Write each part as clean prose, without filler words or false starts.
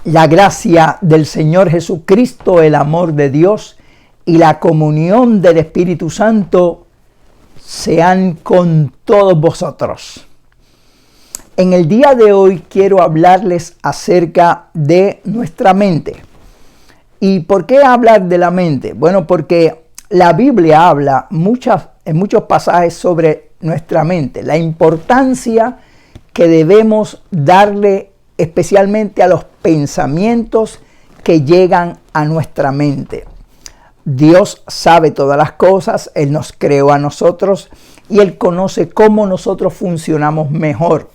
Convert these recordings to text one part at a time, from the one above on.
La gracia del Señor Jesucristo, el amor de Dios y la comunión del Espíritu Santo sean con todos vosotros. En el día de hoy quiero hablarles acerca de nuestra mente. ¿Y por qué hablar de la mente? Bueno, porque la Biblia habla en muchos pasajes sobre nuestra mente, la importancia que debemos darle especialmente a los pensamientos que llegan a nuestra mente. Dios sabe todas las cosas, Él nos creó a nosotros y Él conoce cómo nosotros funcionamos mejor.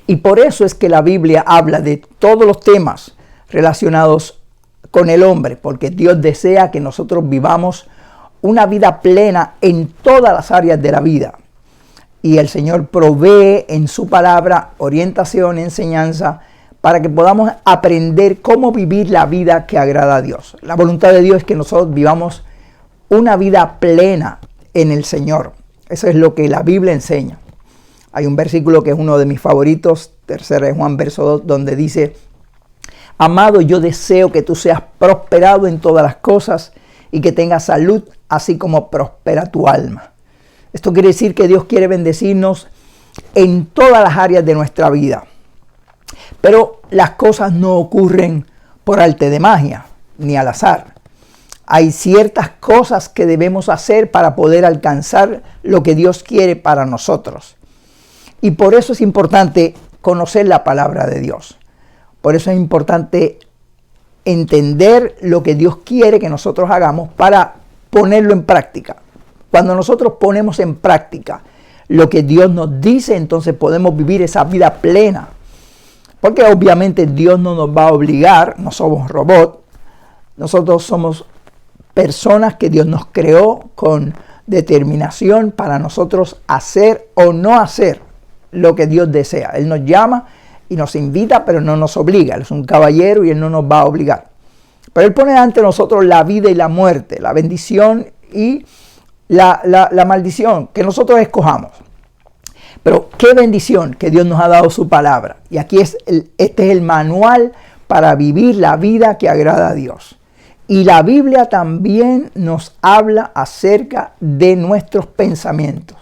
Y por eso es que la Biblia habla de todos los temas relacionados con el hombre, porque Dios desea que nosotros vivamos una vida plena en todas las áreas de la vida. Y el Señor provee en su palabra orientación, enseñanza, para que podamos aprender cómo vivir la vida que agrada a Dios. La voluntad de Dios es que nosotros vivamos una vida plena en el Señor. Eso es lo que la Biblia enseña. Hay un versículo que es uno de mis favoritos, 3 de Juan, verso 2, donde dice: Amado, yo deseo que tú seas prosperado en todas las cosas y que tengas salud, así como prospera tu alma. Esto quiere decir que Dios quiere bendecirnos en todas las áreas de nuestra vida. Pero las cosas no ocurren por arte de magia, ni al azar. Hay ciertas cosas que debemos hacer para poder alcanzar lo que Dios quiere para nosotros. Y por eso es importante conocer la palabra de Dios. Por eso es importante entender lo que Dios quiere que nosotros hagamos para ponerlo en práctica. Cuando nosotros ponemos en práctica lo que Dios nos dice, entonces podemos vivir esa vida plena. Porque obviamente Dios no nos va a obligar, no somos robots. Nosotros somos personas que Dios nos creó con determinación para nosotros hacer o no hacer lo que Dios desea. Él nos llama y nos invita, pero no nos obliga. Él es un caballero y Él no nos va a obligar. Pero Él pone ante nosotros la vida y la muerte, la bendición y la maldición que nosotros escojamos. Pero qué bendición que Dios nos ha dado su palabra. Y aquí este es el manual para vivir la vida que agrada a Dios. Y la Biblia también nos habla acerca de nuestros pensamientos.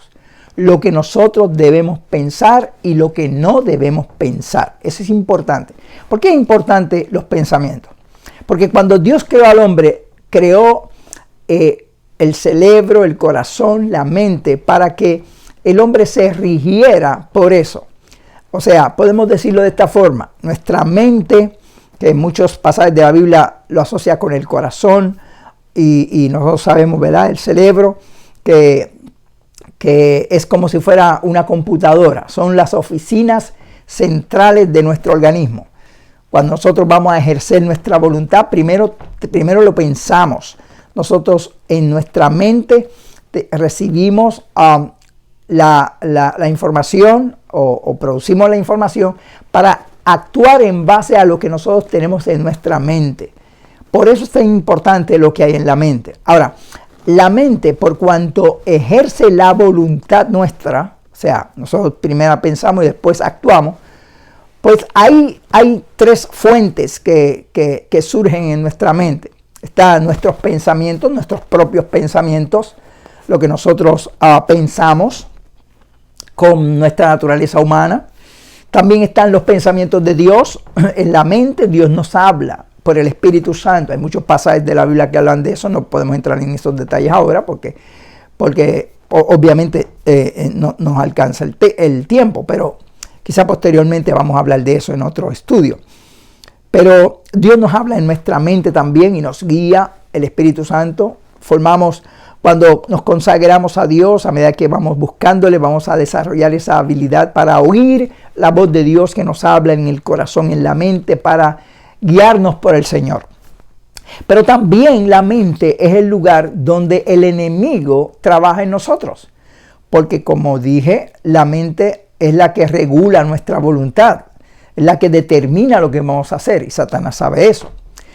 Lo que nosotros debemos pensar y lo que no debemos pensar. Eso es importante. ¿Por qué es importante los pensamientos? Porque cuando Dios creó al hombre, creó el cerebro, el corazón, la mente, para que el hombre se rigiera por eso. O sea, podemos decirlo de esta forma: nuestra mente, que en muchos pasajes de la Biblia lo asocia con el corazón, y nosotros sabemos, ¿verdad?, el cerebro, que es como si fuera una computadora. Son las oficinas centrales de nuestro organismo. Cuando nosotros vamos a ejercer nuestra voluntad, primero lo pensamos. Nosotros en nuestra mente recibimos la información o producimos la información para actuar en base a lo que nosotros tenemos en nuestra mente. Por eso es tan importante lo que hay en la mente. Ahora, la mente, por cuanto ejerce la voluntad nuestra, o sea, nosotros primero pensamos y después actuamos, pues hay 3 fuentes que surgen en nuestra mente. Están nuestros pensamientos, nuestros propios pensamientos, lo que nosotros pensamos con nuestra naturaleza humana. También están los pensamientos de Dios en la mente. Dios nos habla por el Espíritu Santo. Hay muchos pasajes de la Biblia que hablan de eso. No podemos entrar en esos detalles ahora porque obviamente no nos alcanza el tiempo, pero quizá posteriormente vamos a hablar de eso en otro estudio. Pero Dios nos habla en nuestra mente también y nos guía el Espíritu Santo. Cuando nos consagramos a Dios, a medida que vamos buscándole, vamos a desarrollar esa habilidad para oír la voz de Dios que nos habla en el corazón, en la mente, para guiarnos por el Señor. Pero también la mente es el lugar donde el enemigo trabaja en nosotros. Porque como dije, la mente es la que regula nuestra voluntad. Es la que determina lo que vamos a hacer. Y Satanás sabe eso.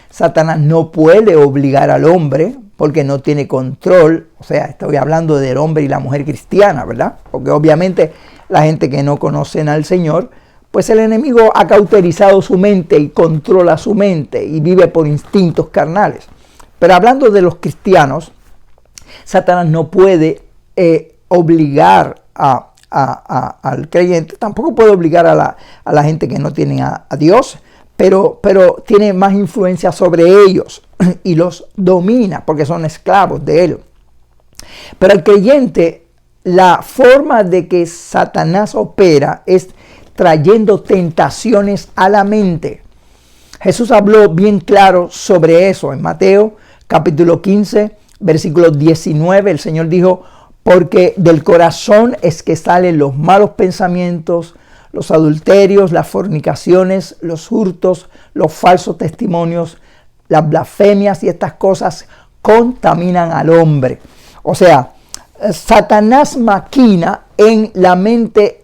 Satanás no puede obligar al hombre porque no tiene control. O sea, estoy hablando del hombre y la mujer cristiana, ¿verdad? Porque obviamente la gente que no conocen al Señor, pues el enemigo ha cauterizado su mente y controla su mente y vive por instintos carnales. Pero hablando de los cristianos, Satanás no puede obligar al creyente, tampoco puede obligar a la gente que no tiene a Dios, pero tiene más influencia sobre ellos y los domina porque son esclavos de él. Pero el creyente, la forma de que Satanás opera es trayendo tentaciones a la mente. Jesús habló bien claro sobre eso en Mateo capítulo 15, versículo 19. El Señor dijo: porque del corazón es que salen los malos pensamientos, los adulterios, las fornicaciones, los hurtos, los falsos testimonios, las blasfemias, y estas cosas contaminan al hombre. O sea, Satanás maquina en la mente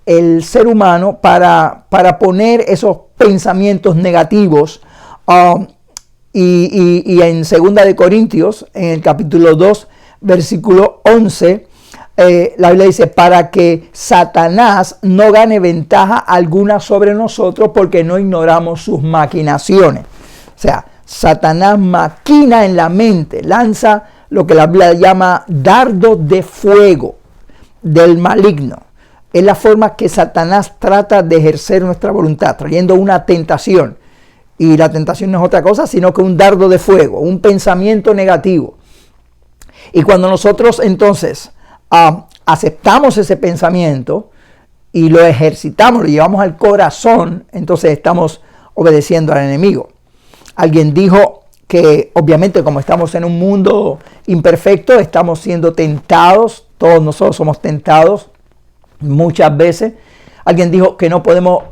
el ser humano para poner esos pensamientos negativos. Y en 2 de Corintios, en el capítulo 2, versículo 11, la Biblia dice: para que Satanás no gane ventaja alguna sobre nosotros, porque no ignoramos sus maquinaciones. O sea, Satanás maquina en la mente, lanza lo que la Biblia llama dardos de fuego del maligno. Es la forma que Satanás trata de ejercer nuestra voluntad, trayendo una tentación. Y la tentación no es otra cosa sino que un dardo de fuego, un pensamiento negativo. Y cuando nosotros entonces aceptamos ese pensamiento y lo ejercitamos, lo llevamos al corazón, entonces estamos obedeciendo al enemigo. Alguien dijo que obviamente, como estamos en un mundo imperfecto, estamos siendo tentados, todos nosotros somos tentados muchas veces. Alguien dijo que no podemos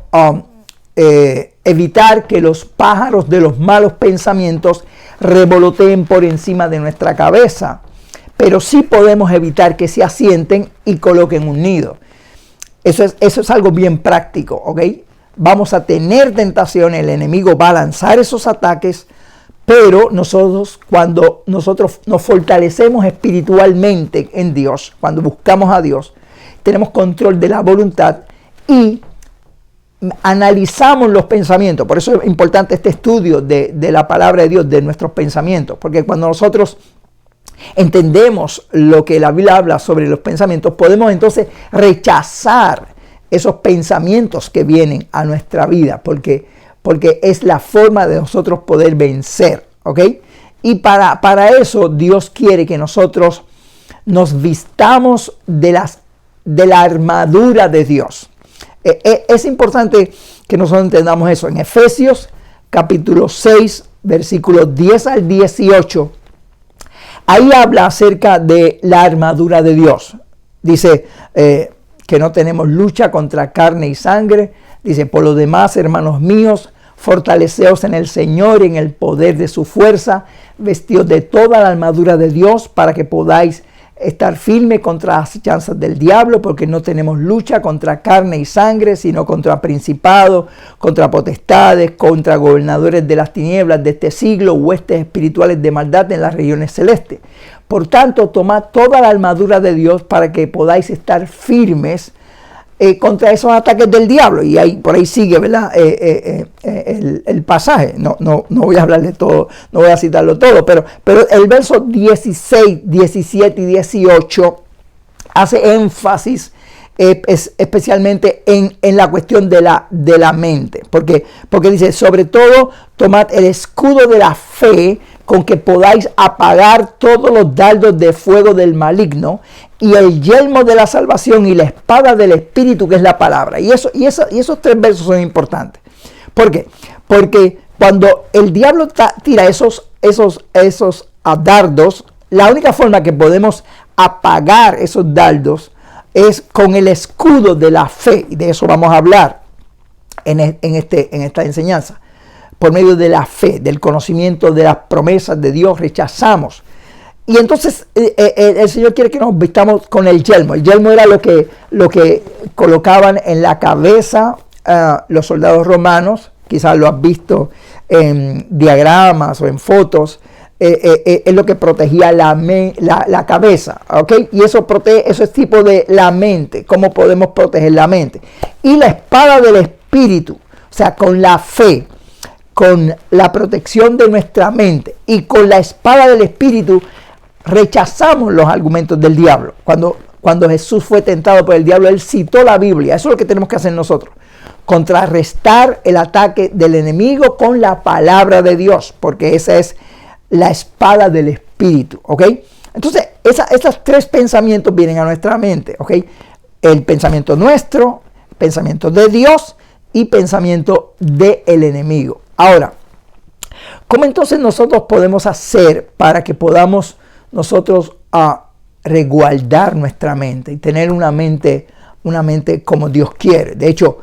evitar que los pájaros de los malos pensamientos revoloteen por encima de nuestra cabeza, pero sí podemos evitar que se asienten y coloquen un nido. Eso es algo bien práctico, ¿ok? Vamos a tener tentaciones, el enemigo va a lanzar esos ataques, pero nosotros, cuando nosotros nos fortalecemos espiritualmente en Dios, cuando buscamos a Dios, tenemos control de la voluntad y analizamos los pensamientos. Por eso es importante este estudio de la palabra de Dios, de nuestros pensamientos, porque cuando nosotros entendemos lo que la Biblia habla sobre los pensamientos, podemos entonces rechazar esos pensamientos que vienen a nuestra vida, porque es la forma de nosotros poder vencer, ¿ok? Y para eso Dios quiere que nosotros nos vistamos de la armadura de Dios. Es importante que nosotros entendamos eso. En Efesios capítulo 6, versículos 10 al 18, ahí habla acerca de la armadura de Dios. Dice que no tenemos lucha contra carne y sangre. Dice: por lo demás, hermanos míos, fortaleceos en el Señor y en el poder de su fuerza, vestidos de toda la armadura de Dios, para que podáis estar firme contra las acechanzas del diablo, porque no tenemos lucha contra carne y sangre, sino contra principados, contra potestades, contra gobernadores de las tinieblas de este siglo, huestes espirituales de maldad en las regiones celestes. Por tanto, tomad toda la armadura de Dios para que podáis estar firmes contra esos ataques del diablo. Y ahí, por ahí sigue, ¿verdad? El pasaje. No voy a hablar de todo, no voy a citarlo todo, pero el verso 16, 17 y 18 hace énfasis especialmente en la cuestión de la mente. Porque dice: sobre todo, tomad el escudo de la fe, con que podáis apagar todos los dardos de fuego del maligno, y el yelmo de la salvación y la espada del Espíritu, que es la palabra. Y esos tres versos son importantes. ¿Por qué? Porque cuando el diablo tira esos dardos, la única forma que podemos apagar esos dardos es con el escudo de la fe. Y de eso vamos a hablar en esta enseñanza. Por medio de la fe, del conocimiento de las promesas de Dios, rechazamos. Y entonces el Señor quiere que nos vistamos con el yelmo. El yelmo era lo que colocaban en la cabeza los soldados romanos. Quizás lo has visto en diagramas o en fotos. es lo que protegía la cabeza, ¿ok? Y eso es tipo de la mente, cómo podemos proteger la mente. Y la espada del Espíritu, o sea, con la fe, con la protección de nuestra mente y con la espada del Espíritu, rechazamos los argumentos del diablo. Cuando Jesús fue tentado por el diablo, él citó la Biblia. Eso es lo que tenemos que hacer nosotros. Contrarrestar el ataque del enemigo con la palabra de Dios, porque esa es la espada del Espíritu, ¿ok? Entonces, esos tres pensamientos vienen a nuestra mente, ¿ok? El pensamiento nuestro, pensamiento de Dios y pensamiento del enemigo. Ahora, ¿cómo entonces nosotros podemos hacer para que podamos nosotros resguardar nuestra mente y tener una mente como Dios quiere? De hecho,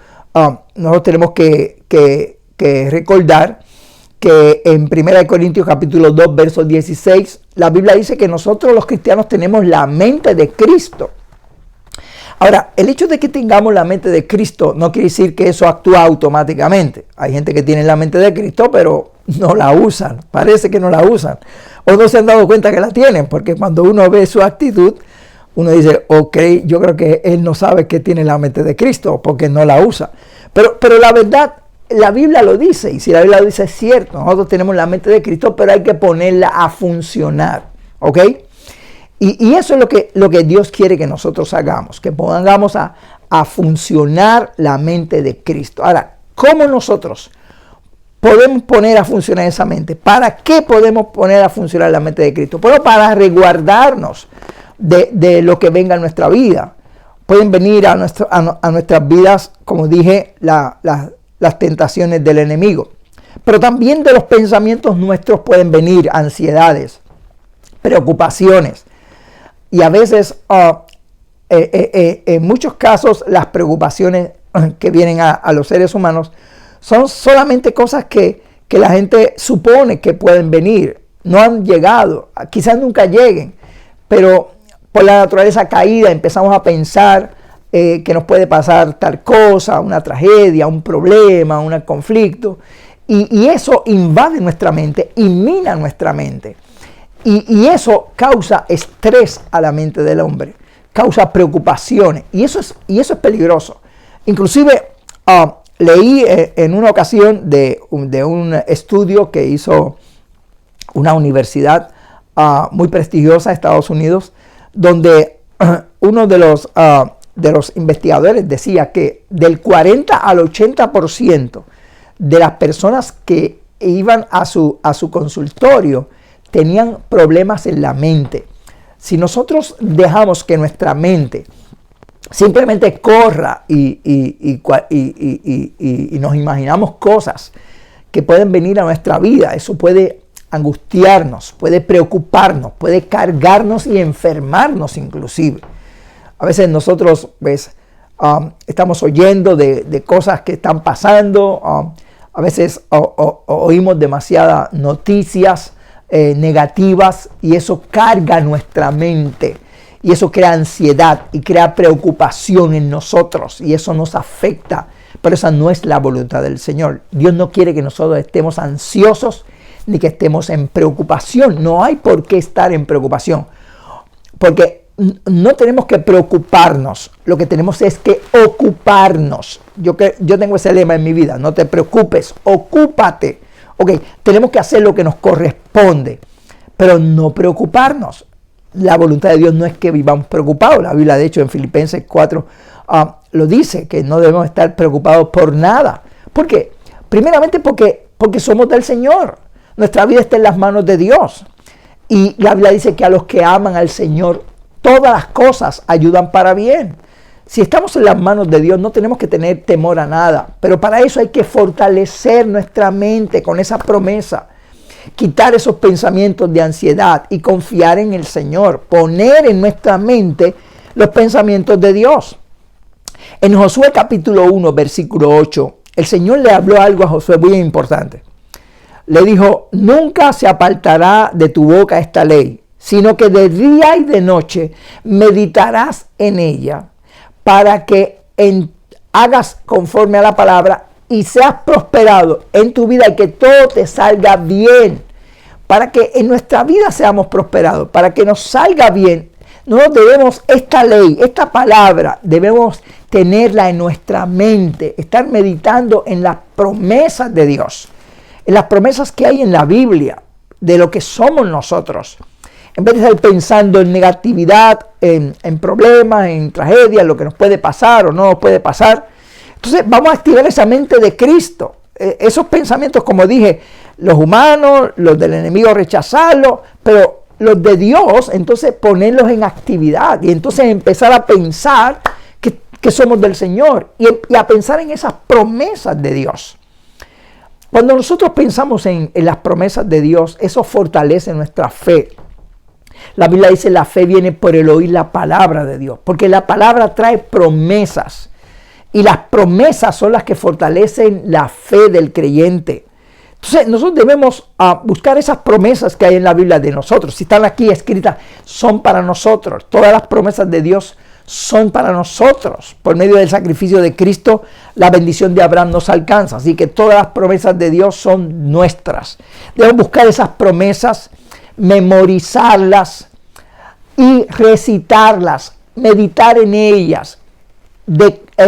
nosotros tenemos que recordar que en 1 Corintios capítulo 2, verso 16, la Biblia dice que nosotros los cristianos tenemos la mente de Cristo. Ahora, el hecho de que tengamos la mente de Cristo no quiere decir que eso actúa automáticamente. Hay gente que tiene la mente de Cristo, pero no la usan. Parece que no la usan. O no se han dado cuenta que la tienen, porque cuando uno ve su actitud, uno dice, ok, yo creo que él no sabe que tiene la mente de Cristo, porque no la usa. Pero la verdad, la Biblia lo dice, y si la Biblia lo dice es cierto. Nosotros tenemos la mente de Cristo, pero hay que ponerla a funcionar, ¿ok? Y eso es lo que Dios quiere que nosotros hagamos, que pongamos a funcionar la mente de Cristo. Ahora, ¿cómo nosotros podemos poner a funcionar esa mente? ¿Para qué podemos poner a funcionar la mente de Cristo? Bueno, para resguardarnos de lo que venga en nuestra vida. Pueden venir a nuestras vidas, como dije, las tentaciones del enemigo. Pero también de los pensamientos nuestros pueden venir ansiedades, preocupaciones. Y a veces, en muchos casos, las preocupaciones que vienen a los seres humanos son solamente cosas que la gente supone que pueden venir. No han llegado, quizás nunca lleguen, pero por la naturaleza caída empezamos a pensar que nos puede pasar tal cosa, una tragedia, un problema, un conflicto. Y eso invade nuestra mente y mina nuestra mente. Y eso causa estrés a la mente del hombre, causa preocupaciones, y eso es peligroso. Inclusive leí en una ocasión de un estudio que hizo una universidad muy prestigiosa de Estados Unidos, donde uno de los investigadores decía que del 40 al 80% de las personas que iban a su consultorio tenían problemas en la mente. Si nosotros dejamos que nuestra mente simplemente corra y nos imaginamos cosas que pueden venir a nuestra vida, eso puede angustiarnos, puede preocuparnos, puede cargarnos y enfermarnos inclusive. A veces nosotros estamos oyendo de cosas que están pasando, a veces oímos demasiadas noticias negativas y eso carga nuestra mente y eso crea ansiedad y crea preocupación en nosotros y eso nos afecta, pero esa no es la voluntad del Señor. Dios no quiere que nosotros estemos ansiosos ni que estemos en preocupación. No hay por qué estar en preocupación, porque no tenemos que preocuparnos, lo que tenemos es que ocuparnos. Yo tengo ese lema en mi vida: no te preocupes, ocúpate. Ok, tenemos que hacer lo que nos corresponde, pero no preocuparnos. La voluntad de Dios no es que vivamos preocupados. La Biblia, de hecho, en Filipenses 4 lo dice, que no debemos estar preocupados por nada. ¿Por qué? Primeramente porque somos del Señor. Nuestra vida está en las manos de Dios. Y la Biblia dice que a los que aman al Señor, todas las cosas ayudan para bien. Si estamos en las manos de Dios, no tenemos que tener temor a nada. Pero para eso hay que fortalecer nuestra mente con esa promesa. Quitar esos pensamientos de ansiedad y confiar en el Señor. Poner en nuestra mente los pensamientos de Dios. En Josué capítulo 1, versículo 8, el Señor le habló algo a Josué muy importante. Le dijo: nunca se apartará de tu boca esta ley, sino que de día y de noche meditarás en ella, para que hagas conforme a la palabra y seas prosperado en tu vida y que todo te salga bien. para que en nuestra vida seamos prosperados, para que nos salga bien. Nosotros debemos esta ley, esta palabra, debemos tenerla en nuestra mente, estar meditando en las promesas de Dios, en las promesas que hay en la Biblia, de lo que somos nosotros. En vez de estar pensando en negatividad, en problemas, en tragedias, lo que nos puede pasar o no nos puede pasar. Entonces vamos a activar esa mente de Cristo. Esos pensamientos, como dije, los humanos, los del enemigo rechazarlos, pero los de Dios, entonces ponerlos en actividad y entonces empezar a pensar que somos del Señor y a pensar en esas promesas de Dios. Cuando nosotros pensamos en las promesas de Dios, eso fortalece nuestra fe. La Biblia dice la fe viene por el oír la palabra de Dios, porque la palabra trae promesas y las promesas son las que fortalecen la fe del creyente. Entonces nosotros debemos buscar esas promesas que hay en la Biblia de nosotros. Si están aquí escritas, son para nosotros. Todas las promesas de Dios son para nosotros. Por medio del sacrificio de Cristo, la bendición de Abraham nos alcanza. Así que todas las promesas de Dios son nuestras. Debemos buscar esas promesas, memorizarlas y recitarlas, meditar en ellas,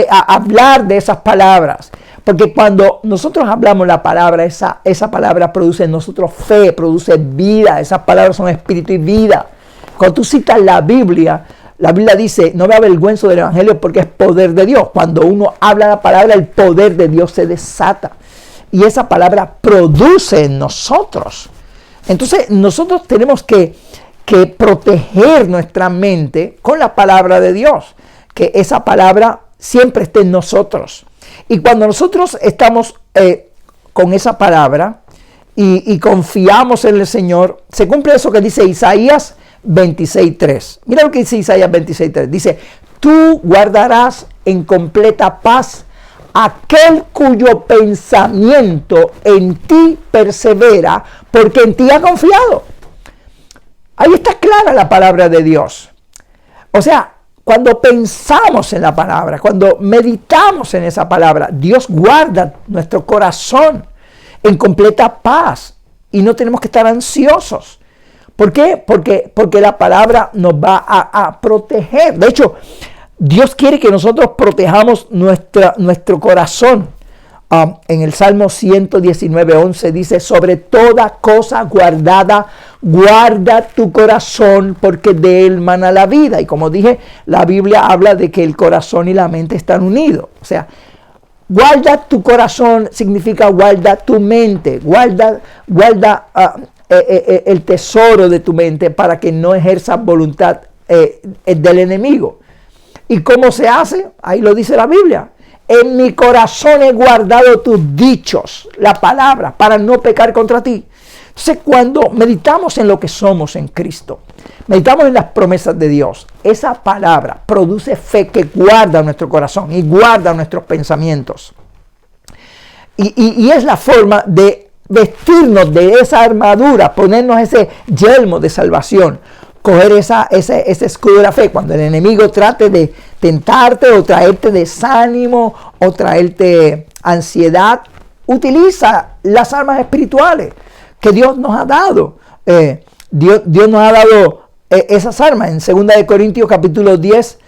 hablar de esas palabras. Porque cuando nosotros hablamos la palabra, esa palabra produce en nosotros fe, produce vida. Esas palabras son espíritu y vida. Cuando tú citas la Biblia dice, no me avergüenzo del evangelio porque es poder de Dios. Cuando uno habla la palabra, el poder de Dios se desata. Y esa palabra produce en nosotros. Entonces nosotros tenemos que proteger nuestra mente con la palabra de Dios. Que esa palabra siempre esté en nosotros. Y cuando nosotros estamos con esa palabra y confiamos en el Señor, se cumple eso que dice Isaías 26:3. Mira lo que dice Isaías 26:3. Dice, tú guardarás en completa paz aquel cuyo pensamiento en ti persevera, porque en ti ha confiado. Ahí está clara la palabra de Dios. O sea, cuando pensamos en la palabra, cuando meditamos en esa palabra, Dios guarda nuestro corazón en completa paz y no tenemos que estar ansiosos. ¿Por qué? Porque la palabra nos va a proteger. De hecho, Dios quiere que nosotros protejamos nuestro corazón. En el Salmo 119:11 dice, sobre toda cosa guardada, guarda tu corazón, porque de él mana la vida. Y como dije, la Biblia habla de que el corazón y la mente están unidos. O sea, guarda tu corazón significa guarda tu mente, guarda el tesoro de tu mente para que no ejerzas voluntad del enemigo. ¿Y cómo se hace? Ahí lo dice la Biblia. En mi corazón he guardado tus dichos, la palabra, para no pecar contra ti. Entonces, cuando meditamos en lo que somos en Cristo, meditamos en las promesas de Dios, esa palabra produce fe que guarda nuestro corazón y guarda nuestros pensamientos. Y es la forma de vestirnos de esa armadura, ponernos ese yelmo de salvación, coger ese escudo de la fe. Cuando el enemigo trate de tentarte o traerte desánimo o traerte ansiedad, utiliza las armas espirituales que Dios nos ha dado. Dios nos ha dado esas armas. En 2 Corintios capítulo 10,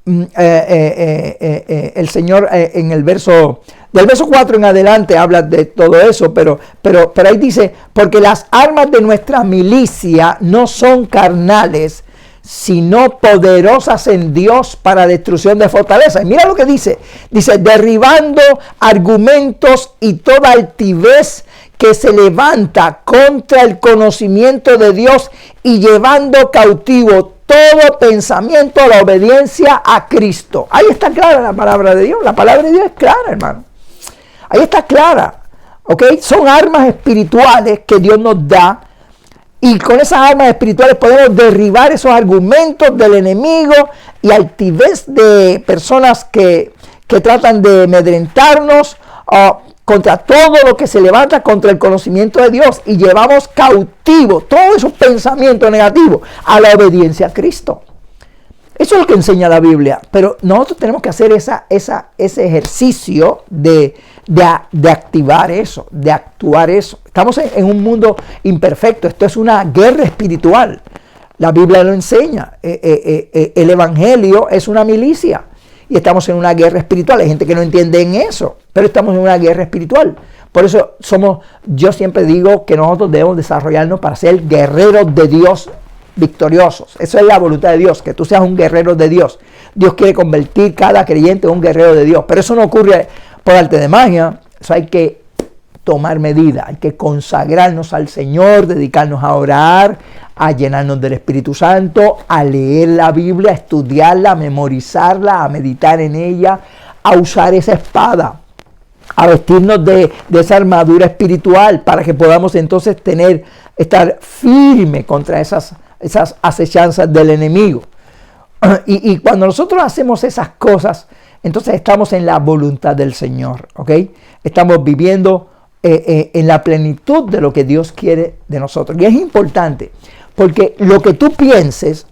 el Señor en el verso 4 en adelante habla de todo eso, pero ahí dice, porque las armas de nuestra milicia no son carnales, sino poderosas en Dios para destrucción de fortaleza. Y mira lo que dice, derribando argumentos y toda altivez que se levanta contra el conocimiento de Dios y llevando cautivo todo pensamiento a la obediencia a Cristo. Ahí está clara la palabra de Dios. La palabra de Dios es clara, hermano. Ahí está clara. ¿Ok? Son armas espirituales que Dios nos da. Y con esas armas espirituales podemos derribar esos argumentos del enemigo y altivez de personas que tratan de amedrentarnos contra todo lo que se levanta contra el conocimiento de Dios. Y llevamos cautivo todos esos pensamientos negativos a la obediencia a Cristo. Eso es lo que enseña la Biblia, pero nosotros tenemos que hacer ese ejercicio de activar eso, de actuar eso. Estamos en un mundo imperfecto, esto es una guerra espiritual. La Biblia lo enseña, el Evangelio es una milicia y estamos en una guerra espiritual. Hay gente que no entiende en eso, pero estamos en una guerra espiritual. Por eso yo siempre digo que nosotros debemos desarrollarnos para ser guerreros de Dios victoriosos. Eso es la voluntad de Dios, que tú seas un guerrero de Dios. Dios quiere convertir cada creyente en un guerrero de Dios, pero eso no ocurre por arte de magia. Eso hay que tomar medidas, hay que consagrarnos al Señor, dedicarnos a orar, a llenarnos del Espíritu Santo, a leer la Biblia, a estudiarla, a memorizarla, a meditar en ella, a usar esa espada, a vestirnos de esa armadura espiritual para que podamos entonces estar firmes contra esas acechanzas del enemigo. Y cuando nosotros hacemos esas cosas, entonces estamos en la voluntad del Señor, ¿ok? Estamos viviendo en la plenitud de lo que Dios quiere de nosotros. Y es importante, porque lo que tú pienses,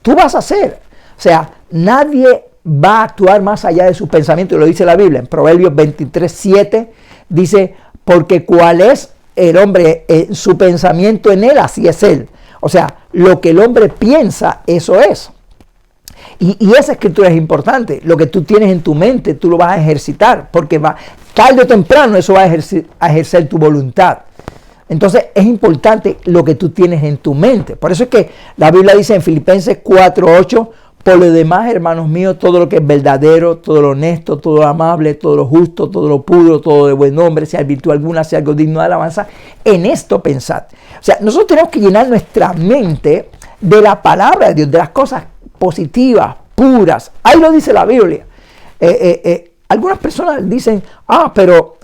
tú vas a hacer. O sea, nadie va a actuar más allá de sus pensamientos, y lo dice la Biblia. En Proverbios 23:7 dice, porque cuál es el hombre, su pensamiento en él, así es él. O sea, lo que el hombre piensa, eso es. Y esa escritura es importante. Lo que tú tienes en tu mente, tú lo vas a ejercitar, porque tarde o temprano eso va a ejercer tu voluntad. Entonces es importante lo que tú tienes en tu mente. Por eso es que la Biblia dice en Filipenses 4:8, por lo demás, hermanos míos, todo lo que es verdadero, todo lo honesto, todo lo amable, todo lo justo, todo lo puro, todo de buen nombre, si hay virtud alguna, si hay algo digno de alabanza, en esto pensad. O sea, nosotros tenemos que llenar nuestra mente de la palabra de Dios, de las cosas positivas, puras. Ahí lo dice la Biblia. Algunas personas dicen, pero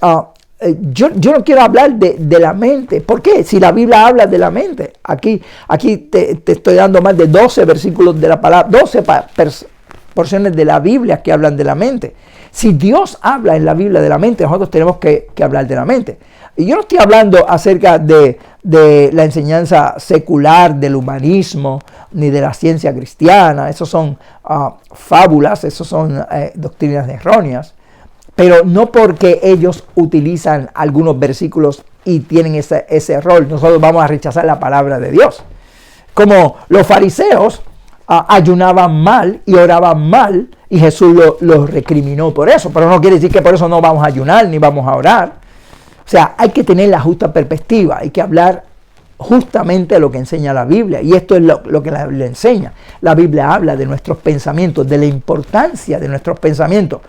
yo no quiero hablar de la mente. ¿Por qué? Si la Biblia habla de la mente. Aquí te estoy dando más de 12 versículos de la palabra, 12 porciones de la Biblia que hablan de la mente. Si Dios habla en la Biblia de la mente, nosotros tenemos que hablar de la mente. Y yo no estoy hablando acerca de la enseñanza secular, del humanismo, ni de la ciencia cristiana. Esos son fábulas, esos son doctrinas erróneas. Pero no porque ellos utilizan algunos versículos y tienen ese rol, nosotros vamos a rechazar la palabra de Dios. Como los fariseos ayunaban mal y oraban mal, y Jesús los recriminó por eso. Pero no quiere decir que por eso no vamos a ayunar ni vamos a orar. O sea, hay que tener la justa perspectiva, hay que hablar justamente lo que enseña la Biblia. Y esto es lo que la Biblia enseña. La Biblia habla de nuestros pensamientos, de la importancia de nuestros pensamientos.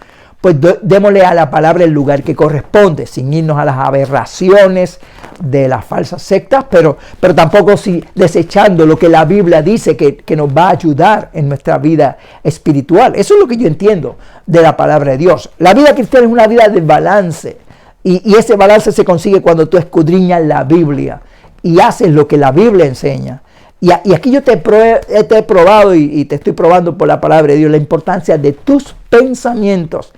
Pues démosle a la palabra el lugar que corresponde, sin irnos a las aberraciones de las falsas sectas, pero tampoco desechando lo que la Biblia dice que nos va a ayudar en nuestra vida espiritual. Eso es lo que yo entiendo de la palabra de Dios. La vida cristiana es una vida de balance, y ese balance se consigue cuando tú escudriñas la Biblia y haces lo que la Biblia enseña. Y aquí yo te he probado y te estoy probando por la palabra de Dios la importancia de tus pensamientos.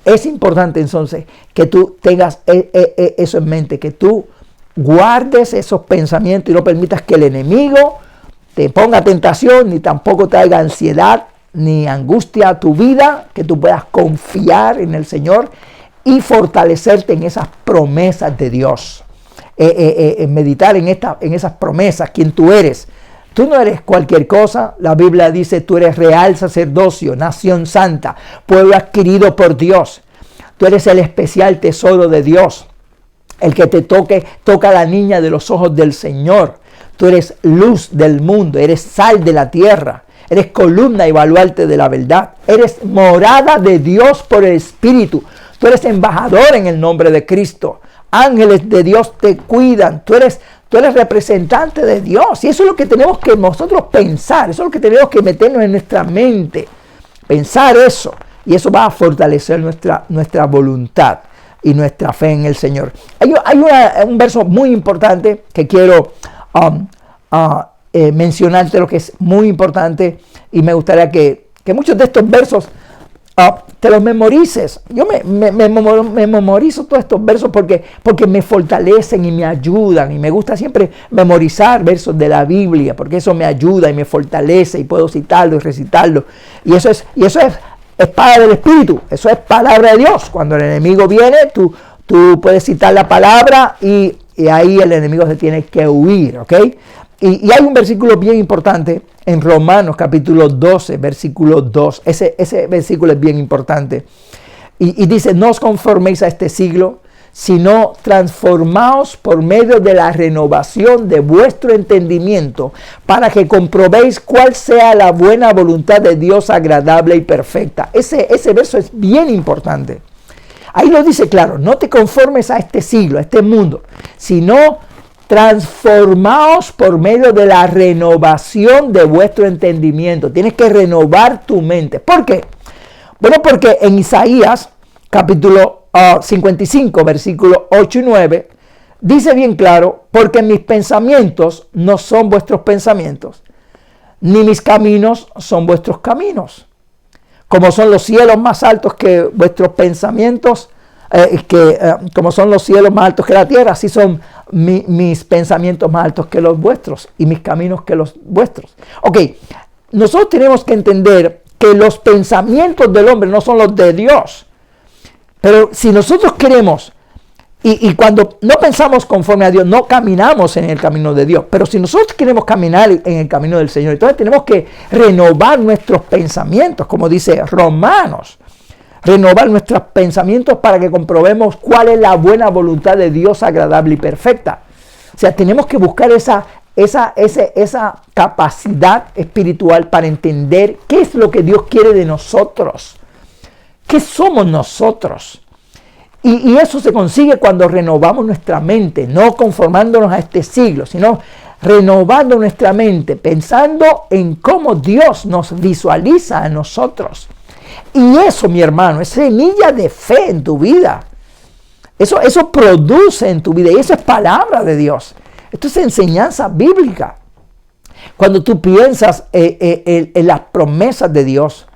Es importante entonces que tú tengas eso en mente, que tú guardes esos pensamientos y no permitas que el enemigo te ponga tentación, ni tampoco traiga ansiedad ni angustia a tu vida, que tú puedas confiar en el Señor y fortalecerte en esas promesas de Dios. Meditar en esas promesas, quién tú eres. Tú no eres cualquier cosa. La Biblia dice, tú eres real sacerdocio, nación santa, pueblo adquirido por Dios. Tú eres el especial tesoro de Dios, el que te toca a la niña de los ojos del Señor. Tú eres luz del mundo, eres sal de la tierra, eres columna y baluarte de la verdad, eres morada de Dios por el Espíritu. Tú eres embajador en el nombre de Cristo. Ángeles de Dios te cuidan. Tú eres representante de Dios. Y eso es lo que tenemos que nosotros pensar. Eso es lo que tenemos que meternos en nuestra mente. Pensar eso. Y eso va a fortalecer nuestra voluntad y nuestra fe en el Señor. Hay un verso muy importante que quiero mencionarte, lo que es muy importante. Y me gustaría que muchos de estos versos te los memorices. Yo me memorizo todos estos versos porque me fortalecen y me ayudan. Y me gusta siempre memorizar versos de la Biblia, porque eso me ayuda y me fortalece y puedo citarlo y recitarlo. Y eso es espada del Espíritu, eso es palabra de Dios. Cuando el enemigo viene, tú puedes citar la palabra y ahí el enemigo se tiene que huir, ¿ok? Y hay un versículo bien importante en Romanos capítulo 12, versículo 2. Ese versículo es bien importante. Y dice, no os conforméis a este siglo, sino transformaos por medio de la renovación de vuestro entendimiento, para que comprobéis cuál sea la buena voluntad de Dios, agradable y perfecta. Ese verso es bien importante. Ahí lo dice claro, no te conformes a este siglo, a este mundo, sino transformaos por medio de la renovación de vuestro entendimiento. Tienes que renovar tu mente. ¿Por qué? Bueno, porque en Isaías capítulo 55, versículos 8 y 9, dice bien claro, porque mis pensamientos no son vuestros pensamientos, ni mis caminos son vuestros caminos. Como son los cielos más altos que vuestros pensamientos, como son los cielos más altos que la tierra, así son mis pensamientos más altos que los vuestros y mis caminos que los vuestros. Ok, nosotros tenemos que entender que los pensamientos del hombre no son los de Dios. Pero si nosotros queremos, y cuando no pensamos conforme a Dios, no caminamos en el camino de Dios. Pero si nosotros queremos caminar en el camino del Señor, entonces tenemos que renovar nuestros pensamientos, como dice Romanos. Renovar nuestros pensamientos para que comprobemos cuál es la buena voluntad de Dios, agradable y perfecta. O sea, tenemos que buscar esa capacidad espiritual para entender qué es lo que Dios quiere de nosotros. ¿Qué somos nosotros? Y eso se consigue cuando renovamos nuestra mente, no conformándonos a este siglo, sino renovando nuestra mente, pensando en cómo Dios nos visualiza a nosotros. Y eso, mi hermano, es semilla de fe en tu vida. Eso produce en tu vida y eso es palabra de Dios. Esto es enseñanza bíblica. Cuando tú piensas en las promesas de Dios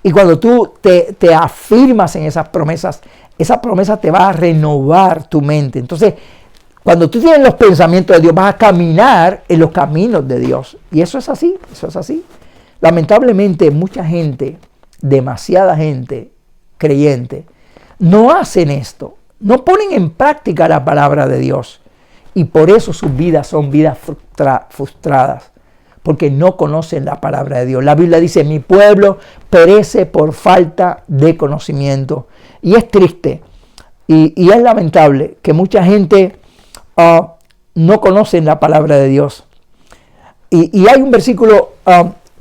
y cuando tú te afirmas en esas promesas, esa promesa te va a renovar tu mente. Entonces, cuando tú tienes los pensamientos de Dios, vas a caminar en los caminos de Dios. Y eso es así, eso es así. Lamentablemente, mucha gente, demasiada gente creyente, no hacen esto. No ponen en práctica la palabra de Dios. Y por eso sus vidas son vidas frustradas. Porque no conocen la palabra de Dios. La Biblia dice, mi pueblo perece por falta de conocimiento. Y es triste y es lamentable que mucha gente no conoce la palabra de Dios. Y hay un versículo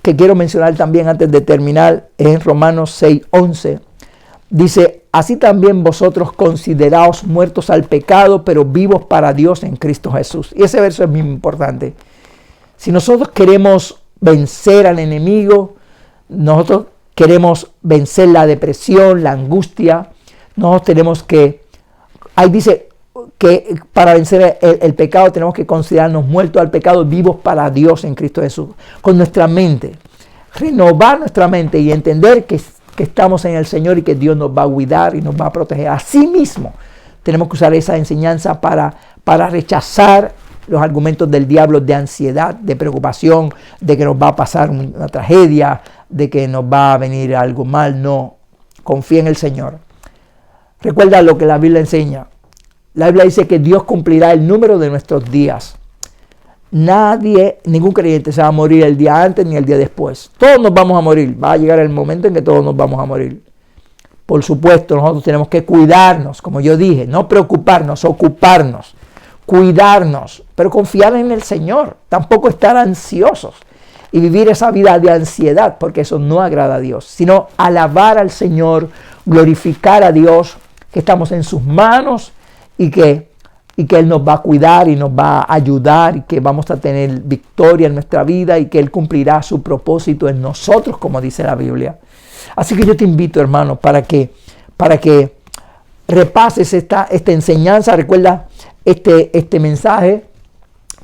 que quiero mencionar también antes de terminar, es en Romanos 6:11. Dice, así también vosotros consideraos muertos al pecado, pero vivos para Dios en Cristo Jesús. Y ese verso es muy importante. Si nosotros queremos vencer al enemigo, nosotros queremos vencer la depresión, la angustia, nosotros tenemos que, ahí dice que para vencer el pecado tenemos que considerarnos muertos al pecado, vivos para Dios en Cristo Jesús. Con nuestra mente, renovar nuestra mente y entender que estamos en el Señor y que Dios nos va a cuidar y nos va a proteger. Asimismo, tenemos que usar esa enseñanza para rechazar los argumentos del diablo de ansiedad, de preocupación, de que nos va a pasar una tragedia, de que nos va a venir algo mal. No, confía en el Señor. Recuerda lo que la Biblia enseña. La Biblia dice que Dios cumplirá el número de nuestros días. Ningún creyente se va a morir el día antes ni el día después. Todos nos vamos a morir. Va a llegar el momento en que todos nos vamos a morir. Por supuesto, nosotros tenemos que cuidarnos, como yo dije, no preocuparnos, ocuparnos. Cuidarnos, pero confiar en el Señor, tampoco estar ansiosos y vivir esa vida de ansiedad, porque eso no agrada a Dios, sino alabar al Señor, glorificar a Dios, que estamos en sus manos y que Él nos va a cuidar y nos va a ayudar y que vamos a tener victoria en nuestra vida y que Él cumplirá su propósito en nosotros, como dice la Biblia. Así que yo te invito, hermano, para que repases esta enseñanza. Recuerda este mensaje,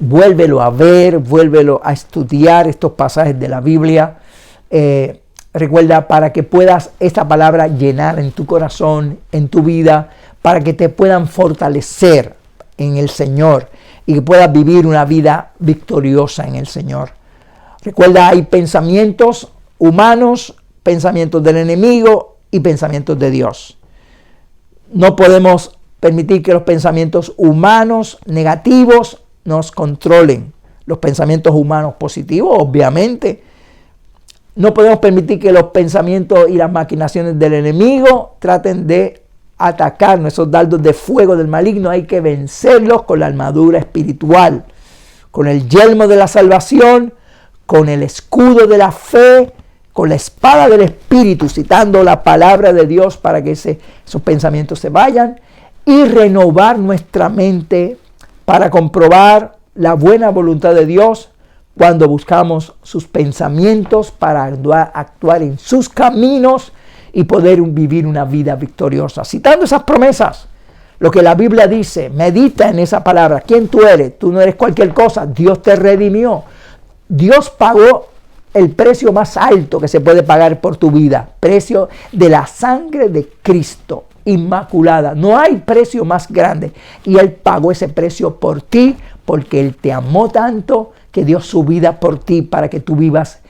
vuélvelo a ver, vuélvelo a estudiar estos pasajes de la Biblia. Recuerda, para que puedas esta palabra llenar en tu corazón, en tu vida, para que te puedan fortalecer en el Señor y que puedas vivir una vida victoriosa en el Señor. Recuerda, hay pensamientos humanos, pensamientos del enemigo y pensamientos de Dios. No podemos permitir que los pensamientos humanos negativos nos controlen. Los pensamientos humanos positivos, obviamente. No podemos permitir que los pensamientos y las maquinaciones del enemigo traten de atacarnos. Esos dardos de fuego del maligno hay que vencerlos con la armadura espiritual, con el yelmo de la salvación, con el escudo de la fe, con la espada del Espíritu, citando la palabra de Dios para que esos pensamientos se vayan, y renovar nuestra mente para comprobar la buena voluntad de Dios cuando buscamos sus pensamientos para actuar en sus caminos y poder vivir una vida victoriosa. Citando esas promesas, lo que la Biblia dice, medita en esa palabra. ¿Quién tú eres? Tú no eres cualquier cosa. Dios te redimió. Dios pagó el precio más alto que se puede pagar por tu vida. Precio de la sangre de Cristo, inmaculada. No hay precio más grande. Y Él pagó ese precio por ti, porque Él te amó tanto que dio su vida por ti para que tú vivas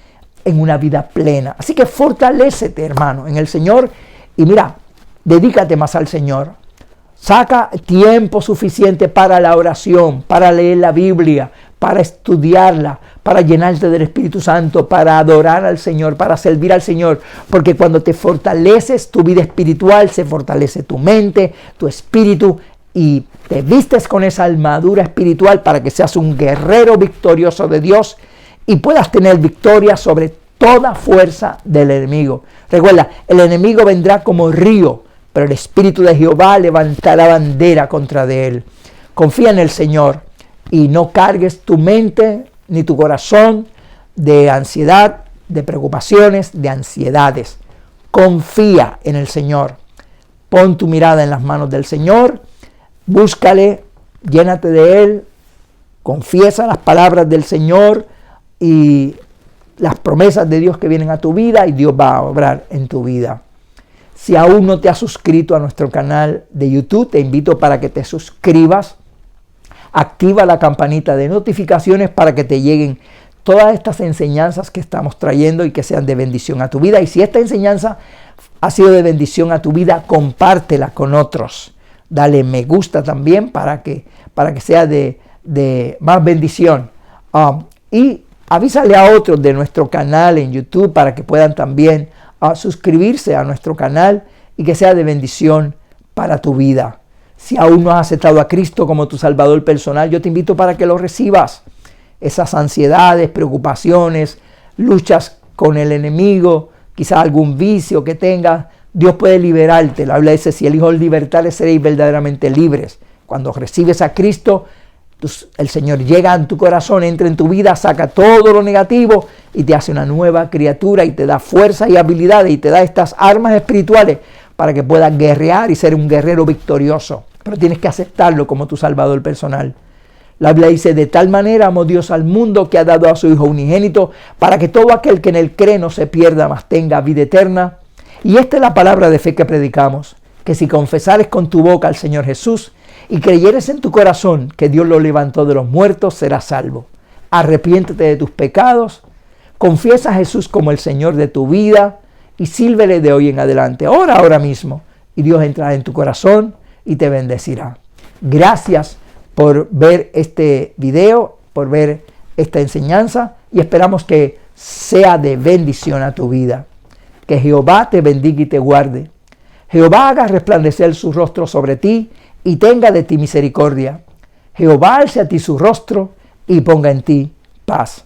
en una vida plena. Así que fortalécete, hermano, en el Señor. Y mira, dedícate más al Señor. Saca tiempo suficiente para la oración, para leer la Biblia, para estudiarla, para llenarte del Espíritu Santo, para adorar al Señor, para servir al Señor. Porque cuando te fortaleces tu vida espiritual, se fortalece tu mente, tu espíritu, y te vistes con esa armadura espiritual para que seas un guerrero victorioso de Dios y puedas tener victoria sobre toda fuerza del enemigo. Recuerda, el enemigo vendrá como río, pero el Espíritu de Jehová levantará bandera contra de él. Confía en el Señor y no cargues tu mente ni tu corazón de ansiedad, de preocupaciones, de ansiedades. Confía en el Señor. Pon tu mirada en las manos del Señor. Búscale, llénate de Él, confiesa las palabras del Señor y las promesas de Dios que vienen a tu vida, y Dios va a obrar en tu vida. Si aún no te has suscrito a nuestro canal de YouTube, te invito para que te suscribas. Activa la campanita de notificaciones para que te lleguen todas estas enseñanzas que estamos trayendo y que sean de bendición a tu vida. Y si esta enseñanza ha sido de bendición a tu vida, compártela con otros. Dale me gusta también para que sea de más bendición. Y avísale a otros de nuestro canal en YouTube para que puedan también suscribirse a nuestro canal y que sea de bendición para tu vida. Si aún no has aceptado a Cristo como tu Salvador personal, yo te invito para que lo recibas. Esas ansiedades, preocupaciones, luchas con el enemigo, quizás algún vicio que tengas, Dios puede liberarte. La Biblia dice, si el Hijo os libertare, seréis verdaderamente libres. Cuando recibes a Cristo, el Señor llega en tu corazón, entra en tu vida, saca todo lo negativo y te hace una nueva criatura y te da fuerza y habilidades y te da estas armas espirituales para que puedas guerrear y ser un guerrero victorioso. Pero tienes que aceptarlo como tu Salvador personal. La Biblia dice, de tal manera amó Dios al mundo que ha dado a su Hijo unigénito para que todo aquel que en él cree no se pierda, mas tenga vida eterna. Y esta es la palabra de fe que predicamos, que si confesares con tu boca al Señor Jesús y creyeres en tu corazón que Dios lo levantó de los muertos, serás salvo. Arrepiéntete de tus pecados, confiesa a Jesús como el Señor de tu vida y sírvele de hoy en adelante. Ora ahora mismo y Dios entrará en tu corazón y te bendecirá. Gracias por ver este video, por ver esta enseñanza, y esperamos que sea de bendición a tu vida. Que Jehová te bendiga y te guarde. Jehová haga resplandecer su rostro sobre ti y tenga de ti misericordia. Jehová alce a ti su rostro y ponga en ti paz.